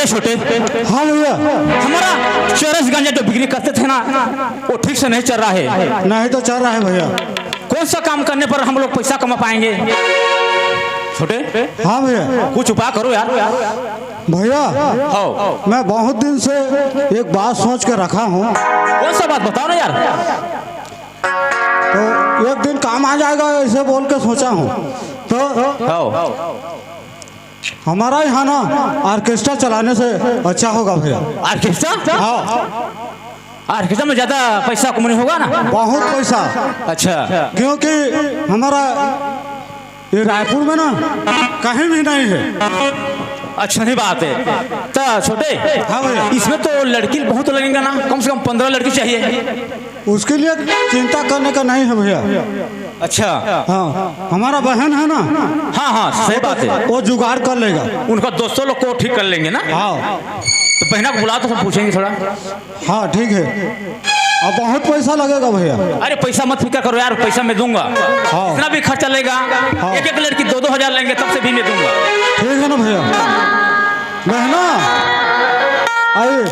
छोटे। हाँ भैया। हमारा चरस गांजा जो बिक्री करते थे ना वो ठीक से नहीं चल रहा है। नहीं तो चल रहा है भैया। कौन सा काम करने पर हम लोग पैसा कमा पाएंगे छोटे? हाँ भैया। कुछ उपाय करो यार। भैया हाँ मैं बहुत दिन से एक बात सोच के रखा हूँ। कौन सा बात बताओ ना यार। तो एक दिन काम आ जाएगा ऐसे बोल के सोचा हूँ। तो हमारा यहाँ ना ऑर्केस्ट्रा चलाने से अच्छा होगा भैया। ऑर्केस्ट्रा? हाँ ऑर्केस्ट्रा में ज्यादा पैसा कमाने होगा ना? बहुत पैसा। अच्छा क्योंकि हमारा ये रायपुर में ना कहीं भी नहीं है। अच्छा नहीं बात है। तो छोटे हाँ भैया। इसमें तो लड़की बहुत लगेंगे ना, कम से कम 15 लड़की चाहिए। उसके लिए चिंता करने का नहीं है भैया। अच्छा हाँ हमारा बहन है ना। हाँ हाँ सही बात है। वो जुगाड़ कर लेगा। उनका दोस्तों लोग को ठीक कर लेंगे ना। हाँ तो बहना को बुला तो सब पूछेंगे थोड़ा। हाँ ठीक है। अब बहुत पैसा लगेगा भैया। अरे पैसा मत फिक्र करो यार, पैसा मैं दूंगा। हाँ। इतना भी खर्चा लेगा। हाँ। एक एक लड़की 2-2 हजार लेंगे तब से भी मैं दूंगा। ठीक है ना भैया। बहना आइए।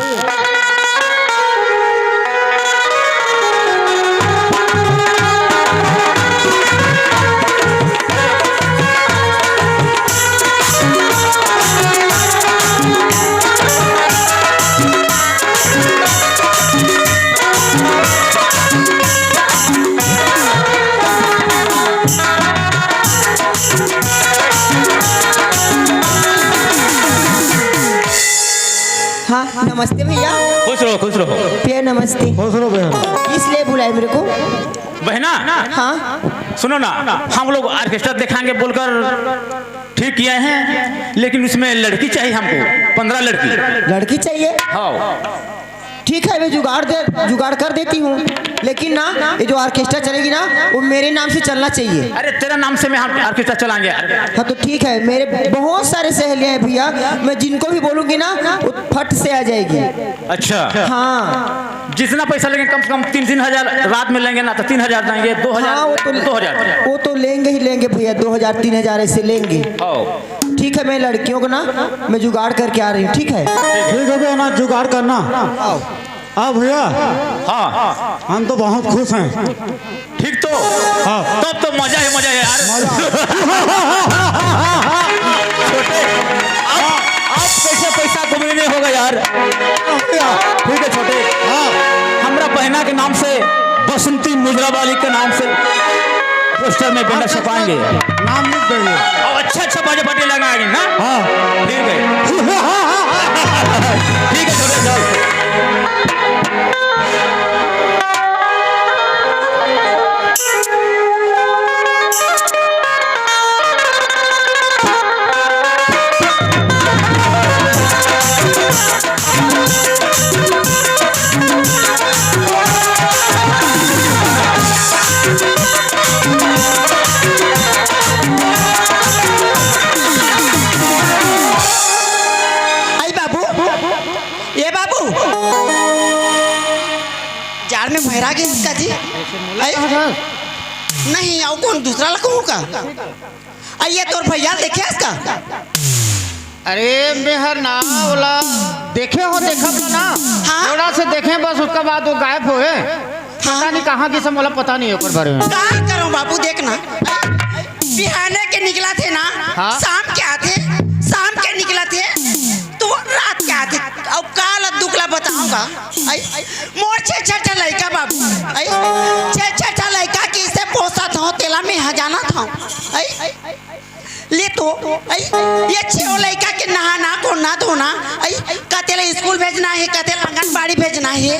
हाँ नमस्ते भैया। खुश रहो खुश रहो। भैया नमस्ते। खुश रहो बहन। इसलिए बुलाए मेरे को? बहना हाँ सुनो ना, हम लोग ऑर्केस्ट्रा दिखाएंगे बोलकर ठीक किए हैं, लेकिन उसमें लड़की चाहिए हमको, 15 लड़की। लड़की चाहिए? हाँ ठीक है मैं जुगाड़ कर देती हूँ, लेकिन ना ये जो ऑर्केस्ट्रा चलेगी ना वो मेरे नाम से चलना चाहिए। अरे तेरा नाम से मैं हम ऑर्केस्ट्रा चलाएंगे। हाँ तो ठीक है, मेरे बहुत सारे सहेलियाँ हैं भैया, मैं जिनको भी बोलूँगी ना वो फट से आ जाएगी। अच्छा हाँ जितना पैसा लेंगे कम से कम 3-3 हजार रात में लेंगे ना तो 3 हजार देंगे। 2 हाँ हजार वो तो लेंगे ही लेंगे भैया, 2000-3000 ऐसे लेंगे। ठीक है मैं लड़कियों को ना मैं जुगाड़ करके आ रही हूँ। ठीक है ठीक है बहना जुगाड़ करना। हाँ भैया। हाँ हम तो बहुत खुश हैं। ठीक तो हाँ तब तो मजा है यार। छोटे आप कैसे पैसा कमाने होगा यार। ठीक है छोटे। हाँ हमरा बहना के नाम से बसंती मुजराबाली के नाम से पोस्टर में बेंडा छपाएंगे, नाम लिख देंगे और अच्छा बाजे पार्टी लगाएंगे ना। हाँ ठीक है ठीक है छोटे चल। जार में भैरा गया इसका जी नहीं आओ कौन दूसरा लखनऊ का आइए तोर भैया देखे इसका। अरे मेहर ना बोला देखे हो देखा ना। हाँ? थोड़ा से देखे बस उसके बाद वो गायब हुए। पता नहीं कहाँ की सब पता नहीं है बारे में। क्या करूं बाबू देखना बिहाने के निकला थे ना। हाँ? शाम के आते शाम के निकला थे तो रात के आते और काला दुखला बताऊंगा। मोर 6-6 लड़का बाबू 6-6 लड़का किसे पोसा था तेला में हजाना था ले तो ये 6 लड़का के नहाना को ना धोना कतेला स्कूल भेजना है कतेला आंगनबाड़ी भेजना है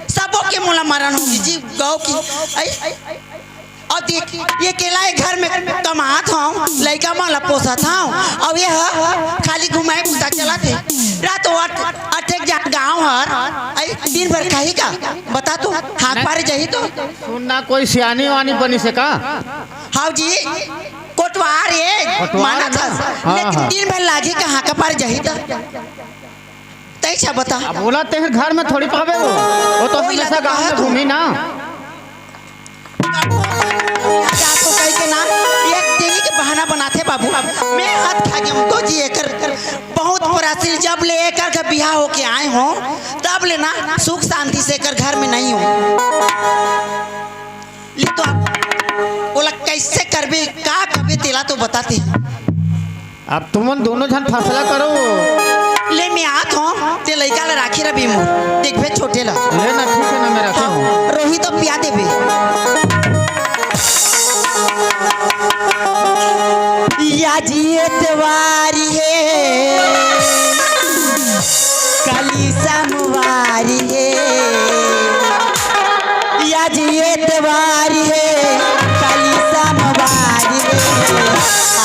सबों के मुला मरण होगी जी गाँव की। और देख ये केला घर में कमा था लड़का माला पोसा था और ये खाली घुमाए पूछा चला थे रात 8 गाँव हर दिन भर खाही का बता तो हाथ पारे जाही तो सुनना कोई सियानी वानी बनी से का। हाँ जी कोटवार ये माना था लेकिन दिन भर लाजी का हाँ का पार जाही था तैसा बता। अब बोला तेरे घर में थोड़ी पावे वो तो हमेशा गाँव में घूमी ना। तो कह के ना एक देवी के बहाना बनाते बाबू मैं हाथ खा गया तो जी कर बहुत प्रयास जब एकर का बियाह होके आए हो तब लेना सुख शांति से एकर घर में नहीं हो ले तो बोला कैसे करबे का करबे तेला तो बताते अब तुमन दोनों जन फैसला करो। ले मैं आत हो ते लइका ला राखी रबी मो देखबे छोटे ला ले ना ठीक है ना मैं रखे हूँ। रोही तो पिया देबे या जी एतवारी है कली समवारी है या जी एतवारी है कली समवारी है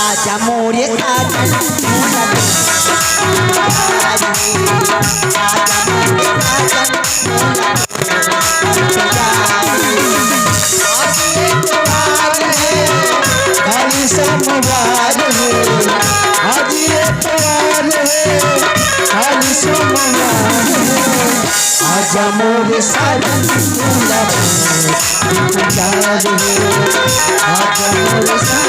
आजा मोरे साजन आजा मोरे साजन आजा मोरे साजन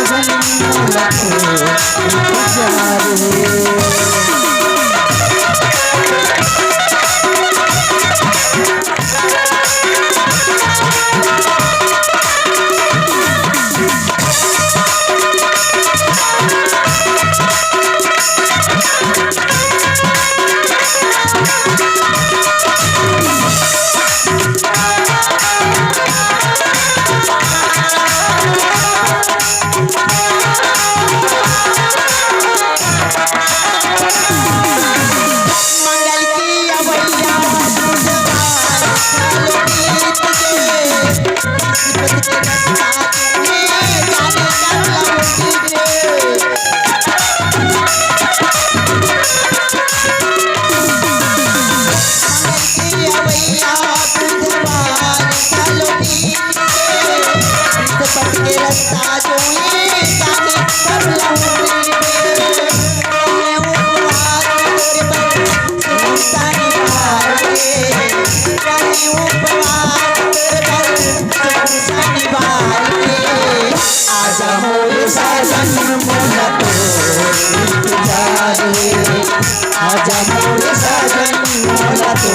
आजा मोरे साजन मोला तो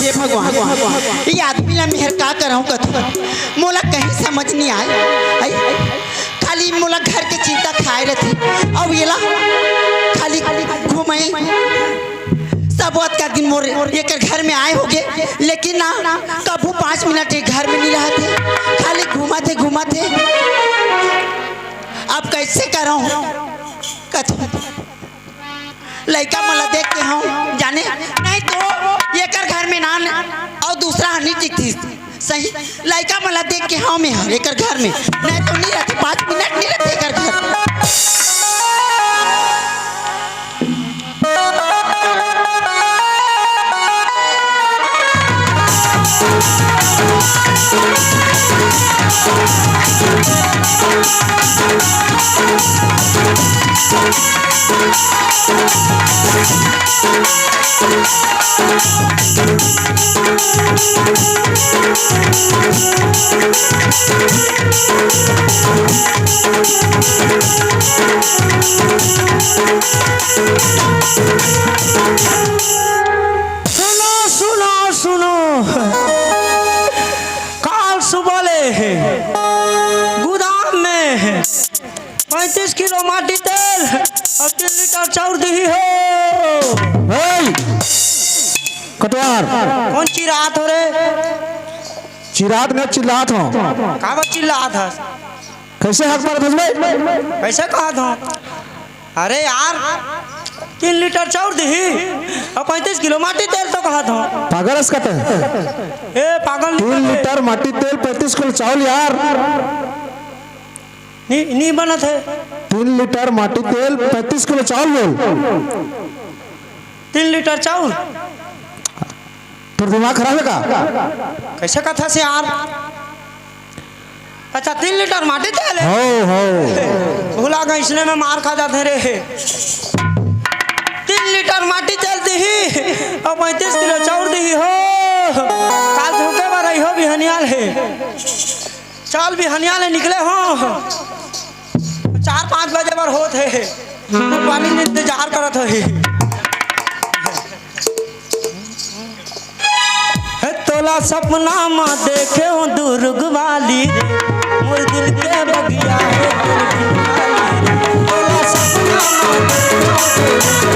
ये आदमी ला मेहर का करहूं कथू मोला कहीं समझ नहीं आए खाली मोला घर के चिंता खाए रहती अब ये ला खाली घूमे सब का दिन मोर एक घर में आए होगे लेकिन ना कबू 5 मिनट एक घर में नहीं रहते खाली घुमा थे अब कैसे करहूं कथू लड़का मला देख के हूँ जाने नहीं तो ये कर घर में ना और दूसरा हनी दिखती सही लड़का मला देख के हाँ मैं हर एक घर में नहीं तो नहीं रहते 5 मिनट नहीं रहते एक घर सुनो सुनो सुनो काल सुबह ले गोदाम में 35 किलो माटी तेल और 3 लीटर चाउर दी हो कटवार कौन चिरात हो रे चिरात में चिल्लात हो का चिल्लात है कैसे हाथ मार भजबे कैसे कहा था अरे यार 3 लीटर चाउर दी और 35 किलो माटी तेल तो कहा था पागल है कहते हैं ए पागल 3 लीटर माटी तेल 35 किलो चावल यार नहीं बनत है। 3 लीटर माटी तेल 35 किलो चावल बोल। 3 लीटर चावल तो दिमाग खराब है का? कैसे कथा से यार? अच्छा 3 लीटर माटी तेल है। हो भूला गया इसने में मार खा जाते रे। 3 लीटर माटी तेल दी और 35 किलो चाउर दी हो। काल धोखे बार हो भी हनियाल है। चाल भी हनियाल है निकले हो 4-5 बजे बार होत है। पानी में इंतजार करत है। तोला सपना मा देखे हो दुर्ग वाली रे मोर दिल के बगिया है तोला सपना मा देखे हो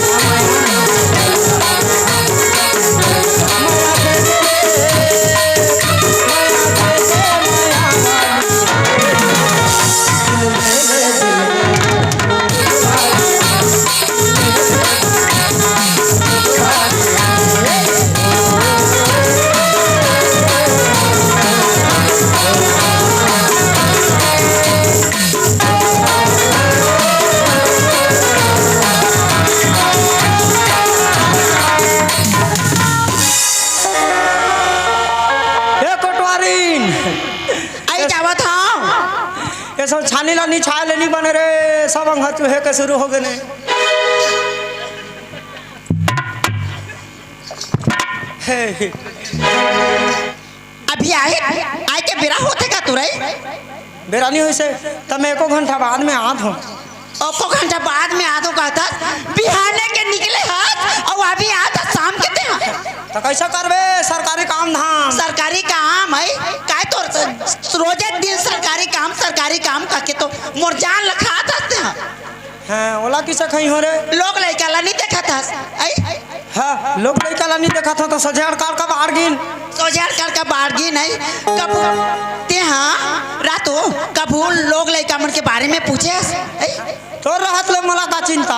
दुर्ग वाली मोर दिल के बगिया सब छानी ला नहीं छाया लेनी बने रे सब अंगा चूहे के शुरू हो गए ने। अभी आए के बेरा होते का तू रही? बेरा नहीं हुई से तब मैं 1 घंटा बाद में आत हूँ। 1 घंटा बाद में आतो कहता बिहाने के निकले हाथ और अभी आता शाम के ते तो कैसा करबे सरकारी काम धाम? सरकारी काम है काय तो रोजे दिन सरकारी काम करके तो मोर जान लखा आते हैं। हाँ ओला किसे खई हो रे? लोग लड़का ला नहीं देखा था हाँ लोग लड़का ला नहीं देखा था तो सजार कार का बार्गिन है कब ते हाँ रातो कबू लोग लड़का मन के बारे में पूछे तो रहत ले मला का चिंता।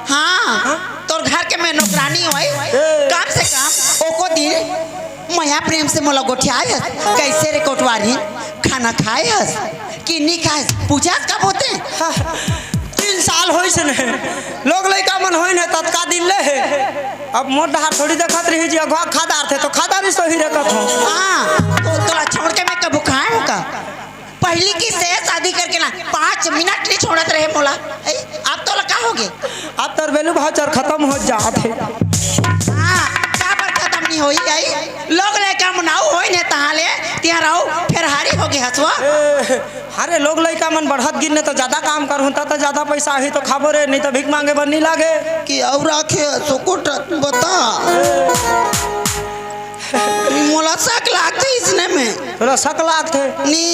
हाँ तोर घर के मैं नौकरानी होई काम से काम ओको दिन मया प्रेम से मोला गोठियाय कैसे रे कोटवारी खाना खाए हस कि नहीं खाए पूछा कब होते 3 साल होई से ने लोग लइका मन होई ने तत्का दिन ले अब मोर डहार थोड़ी देखत रही जी अगवा खादार थे तो खादार सो ही रखत हो। हां तो तोला छोड़ के मैं कब खाए का पहली की से शादी करके ना 5 मिनट नहीं छोड़त रहे मोला अब तो का हो गए अब तर वैल्यू भाउचर खत्म हो जात है। हां का पर खत्म नहीं होई आई लोग लइका मनाऊ होई ने तहाले तिहार आओ फिर हारी हो गए हसवा। अरे लोग लइका मन बढ़त गिन ने तो ज्यादा काम कर होता तो ज्यादा पैसा ही तो खाबो रे नहीं तो भीख मांगे बर नहीं लागे कि और आखे सुकुट बता मोला शक लागते इसने में तोरा शक लागते नहीं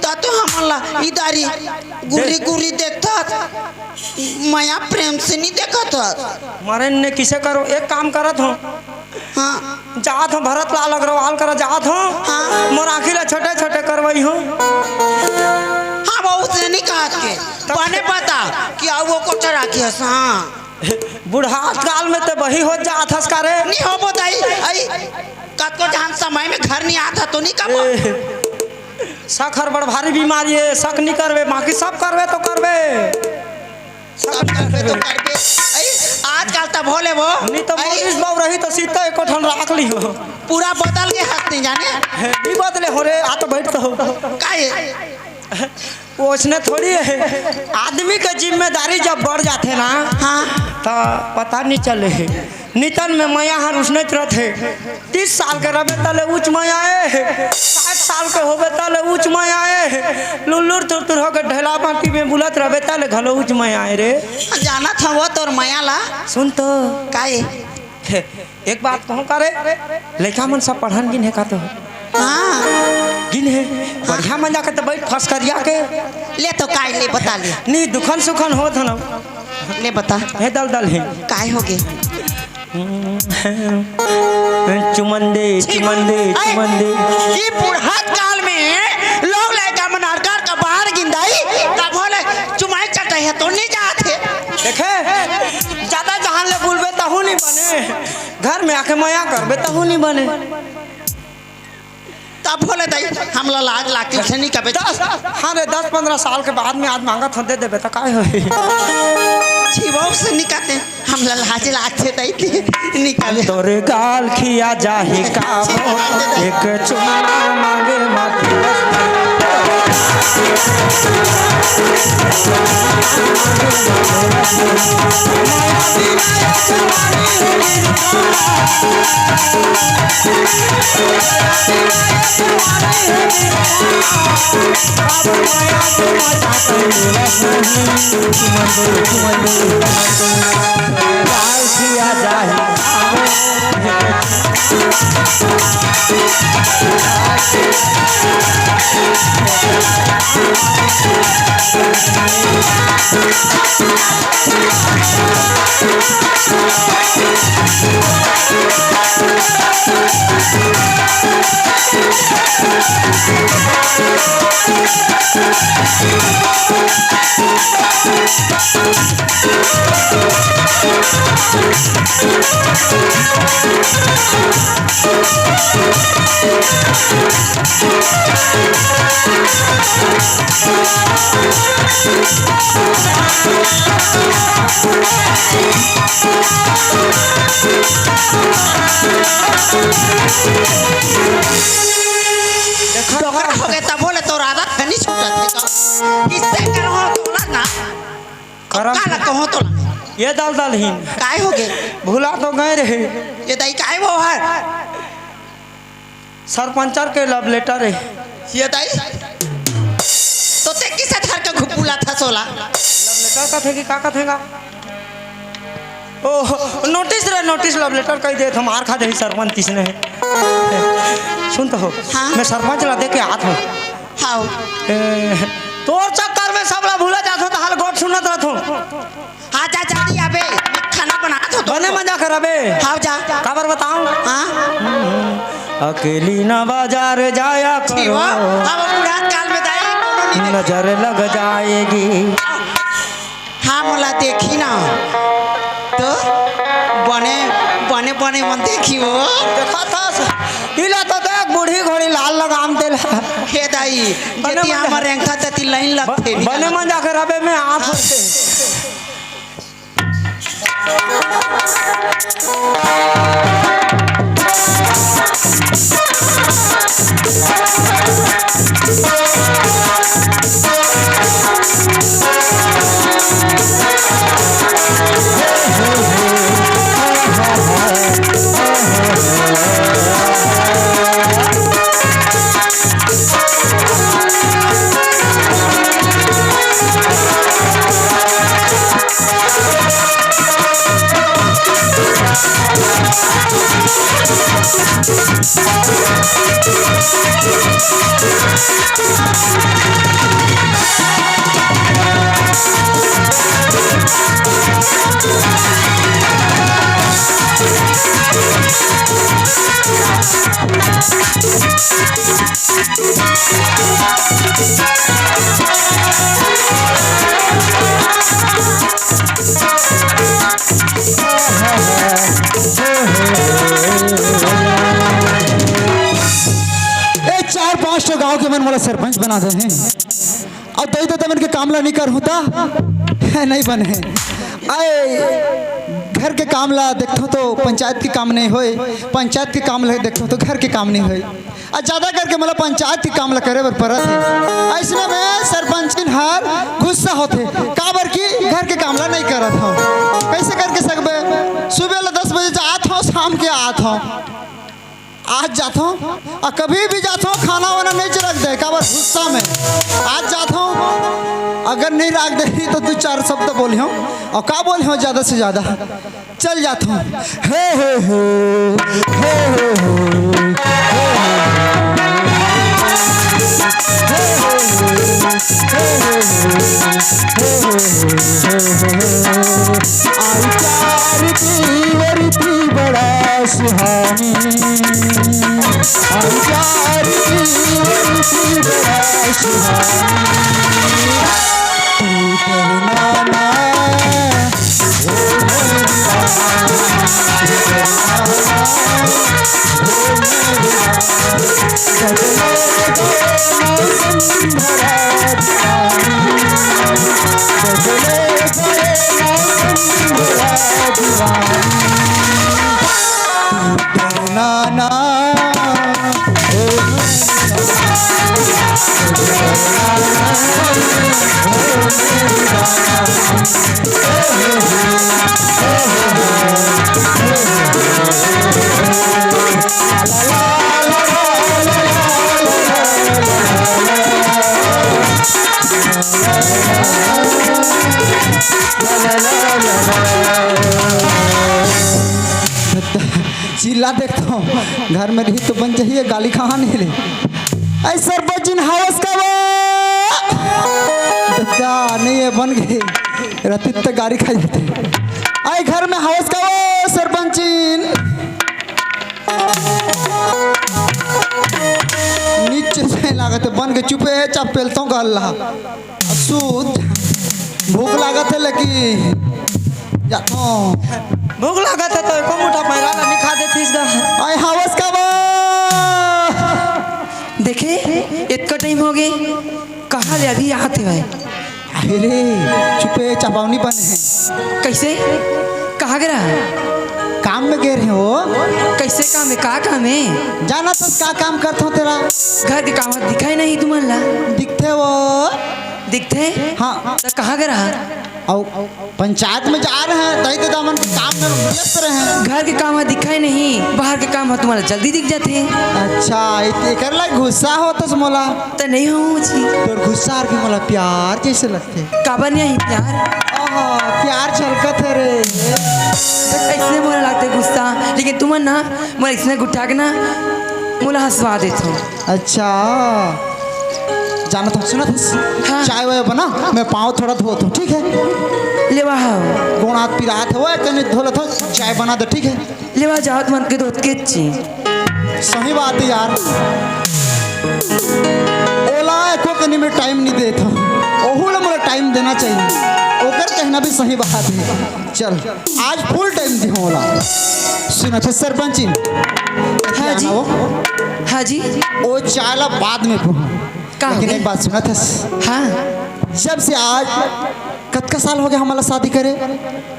तो हमला इदारी गुरी देखता माया प्रेम से नहीं देखा था मारे ने किसे करो एक काम करत हो। हाँ जात हो भरत लाल अग्रवाल कर जात हो। हाँ मोर आखिला छोटे करवाई हो। हाँ वो उसने नहीं कहा के पाने पता कि अब वो को चढ़ा के हाँ बुढ़ात काल में तो वही हो जात हस करे नहीं हो बताई आई कत को जहां समय में घर नहीं आता तो नहीं कब शक हर बड़ भारी बीमारी है शक नहीं करवे बाकी सब करवे तो करवे सब करबे तो करबे आजकल तब भोले वो नहीं तो मोरिस बाबू रही तो सीता एको ठन राख ली हो पूरा बदल के हाथ नहीं जाने नहीं बदले हो रे आ तो बैठ तो हो काहे वो उसने थोड़ी है आदमी का जिम्मेदारी जब बढ़ जाते ना हाँ तो पता नहीं चले नितन में मैया हर उसने रहते 30 साल के रबे तले ऊंच मैया आए 60 साल के होबे तले ऊंच मैया आए लुल्लुर तुर होके ढेला माटी में बुलत रबे तले घलो ऊंच मैया आए रे जाना था वो तोर मैया ला सुन तो काहे एक बात कहूँ करे लड़का मन सब पढ़न गिन है का तो हाँ गिन है बढ़िया मजा के तो बैठ फंस करिया के ले तो काय ले बता ले नहीं दुखन सुखन हो था ना ले बता हे दल है काय हो गए चुमन दे ये बुढ़ात काल में लोग लड़का मन हरकार का बाहर गिंदाई तब बोले चुमाई चटे है तो नहीं जाते देखे ज्यादा जहां ले बोलबे तहु नहीं बने घर में आके मया करबे तहु नहीं बने। तब बोले दाई हमला लाज लाके से नहीं कबे 10-15 साल के बाद में आज मांगा था दे देबे त काय होई। जीवो से निकाते हमला लाज लाके दाई निकाले तोरे गाल खिया जाही काबो एक चुम्मा मांगे माटी खिया जाही डोकर हो गए तब बोले तो राधा खनी छूटा थे किससे कर हो तोला ना करम काला कहो तो ये दलदलहीन काय हो गए भूला तो गए रहे। ये दाई काय वो है सरपंचर के लव लेटर है ये दाई तो ते किसे धर के घुपुला था सोला लव लेटर का थे कि का थेगा। ओह नोटिस रे नोटिस लव लेटर कह दे मार खा दे सरपंच किसने सुन तो हो। हाँ? मैं सरपंच ला दे के आत हूँ हाउ तोर चक्कर में सब ला भूला जात हो तो हाल गोट सुनत रहत हूँ। हाँ जा जल्दी आबे खाना बना तो बने मजा करबे हाउ जा खबर बताऊं। हाँ अकेली ना बाजार जाया ठीक हो करो अब बुढ़ा काल में दाई कोनो नहीं नजर लग जाएगी। हाँ मोला देखी ना तो बने बने बने मन देखी वो देखा था इला तो देख बूढ़ी घोड़ी लाल लगाम देला हे दाई बने जति मन- हमर रेंखा तति लाइन लगथे बने मन जाकर अबे मैं आँख से गांव के मन मोला सरपंच बना दे हैं और दई तो तमन के कामला नहीं कर होता है नहीं बने आए घर के कामला देखो तो पंचायत के काम नहीं होए पंचायत के काम ले देखो तो घर के काम नहीं होए और ज़्यादा करके मतलब पंचायत के कामला करे बर परत है ऐसे में सरपंच के हार गुस्सा होते काबर की घर के कामला नहीं करत हो कैसे करके सकबे सुबह 10 बजे आत हो शाम के आत हो आज जाता हूँ और कभी भी जाता हूँ खाना वाना नहीं रख दे का बस गुस्सा में आज जाता हूँ अगर नहीं रख दे तो 2-4 शब्द बोली हूँ और का बोली हूँ ज़्यादा से ज़्यादा चल जाता हूँ हे हे हे हे हे बड़ा सुहानी प्यार की बड़ा सुहानी तू डरना ना चिल्ला देखता हूँ घर में रही तो बन जाइए गाली कहाँ नहीं ले ऐ सरपंच इन हाउस का वो दादा नहीं है बन गई रात तक गाड़ी खाई जाते आई घर में हाउस का वो सरपंच नीचे से लागत बन के चुपे चाप पेलता हूँ गल्ला सूद भूख लागत है लेकिन जाता हूँ भूख लगा था तो एको मुठा पैरा नहीं खा दे थीस दा आई हाउस का वो देखे इतना टाइम हो गए कहाँ ले अभी आते भाई अरे चुपे चापावनी बने हैं कैसे कहाँ गिरा काम में गए रहे हो कैसे काम है का काम है जाना तो क्या काम करता हूँ तेरा घर के काम दिखाई नहीं तुम्हारा दिखते वो दिखते हाँ तो कहाँ गिरा और पंचायत में जा रहे हैं दही के दामन के काम में व्यस्त रहे हैं घर के काम है दिखाई नहीं बाहर के काम है तुम्हारा जल्दी दिख जाते हैं अच्छा कर ला गुस्सा हो तो मोला तो नहीं हूँ जी तो गुस्सा और भी मोला प्यार जैसे लगते काबर नहीं है प्यार प्यार छलकत है रे ऐसे मोला लगता है गुस्सा लेकिन तुम ना मोला इसने गुट्ठा के ना मोला हंसवा देते हो अच्छा जाना तो सुना था हाँ। चाय वाय बना मैं पाँव थोड़ा धो दूँ ठीक है ले वहाँ कौन हाथ पिरा था वो कहीं धो लो था चाय बना दे ठीक है ले वहाँ जाओ तुम के धोत के ची सही बात है यार ओला एको कहीं में टाइम नहीं देता ओहू मुझे टाइम देना चाहिए ओकर कहना भी सही बात है चल आज फुल टाइम दी ओला सुना था सरपंच हाँ जी हाँ जी वो चायला बाद में लेकिन एक बात सुना था हाँ जब से आज कतका साल हो गया हमारा शादी करे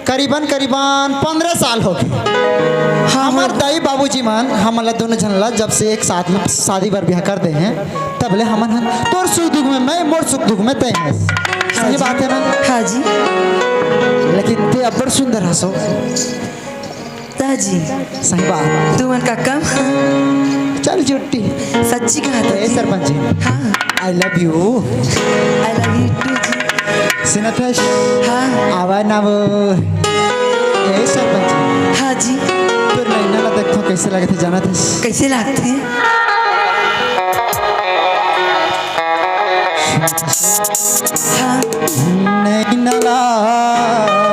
करीबन 15 साल हो गए हमार दाई बाबूजी मान हमारा दोनों जनला जब से एक साथ में शादी बार ब्याह कर दे हैं तब ले हमन तोर सुख दुख में मैं मोर सुख दुख में तय है सही बात है ना हाँ जी लेकिन ते अब बड़ सुंदर हंसो जी सही बात तुम का कम चल छुट्टी सच्ची कहा ए सरपंच जी हाँ I love you I love you too जी सिनथेश हाँ आवा ना वो ए सरपंच जी हाँ जी तो नैना ला देखो कैसे लगे थे जाना थे कैसे लगते हैं हाँ नैना ला